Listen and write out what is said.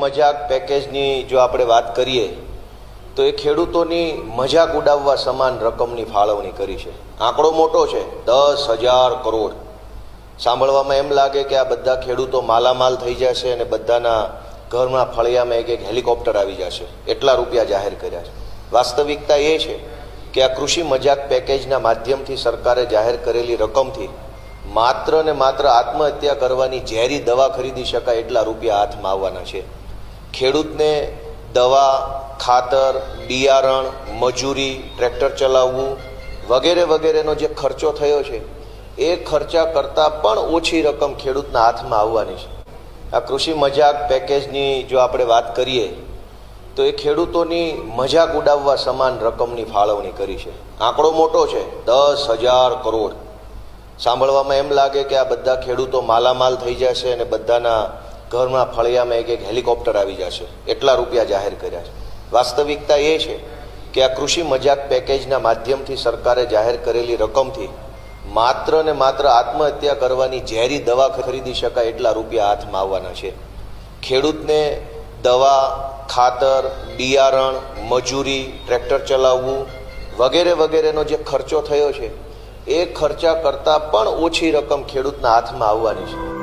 મજાક પેકેજની જો આપણે વાત કરીએ તો એ ખેડૂતોની મજાક ઉડાવવા સમાન રકમની ફાળવણી કરી છે. આંકડો મોટો છે, 10,000 કરોડ. સાંભળવામાં એમ લાગે કે આ બધા ખેડૂતો માલામાલ થઈ જશે અને બધાના ઘરમાં ફળિયામાં એક હેલિકોપ્ટર આવી જશે, એટલા રૂપિયા જાહેર કર્યા છે. વાસ્તવિકતા એ છે કે આ કૃષિ મજાક પેકેજના માધ્યમથી સરકારે જાહેર કરેલી રકમથી માત્ર ને માત્ર આત્મહત્યા કરવાની ઝેરી દવા ખરીદી શકાય એટલા રૂપિયા હાથમાં આવવાના છે. ખેડૂતને દવા, ખાતર, બિયારણ, મજૂરી, ટ્રેક્ટર ચલાવવું વગેરે વગેરેનો જે ખર્ચો થયો છે એ ખર્ચા કરતાં પણ ઓછી રકમ ખેડૂતના હાથમાં આવવાની છે. આ કૃષિ મજાક પેકેજની જો આપણે વાત કરીએ તો એ ખેડૂતોની મજાક ઉડાવવા સમાન રકમની ફાળવણી કરી છે. આંકડો મોટો છે, 10,000 કરોડ. સાંભળવામાં એમ લાગે કે આ બધા ખેડૂતો માલામાલ થઈ જશે અને બધાના ઘરમાં ફળિયામાં એક હેલિકોપ્ટર આવી જશે, એટલા રૂપિયા જાહેર કર્યા છે. વાસ્તવિકતા એ છે કે આ કૃષિ મજાક પેકેજના માધ્યમથી સરકારે જાહેર કરેલી રકમથી માત્ર ને માત્ર આત્મહત્યા કરવાની ઝેરી દવા ખરીદી શકાય એટલા રૂપિયા હાથમાં આવવાના છે. ખેડૂતને દવા, ખાતર, બિયારણ, મજૂરી, ટ્રેક્ટર ચલાવવું વગેરે વગેરેનો જે ખર્ચો થયો છે એ ખર્ચા કરતાં પણ ઓછી રકમ ખેડૂતના હાથમાં આવવાની છે.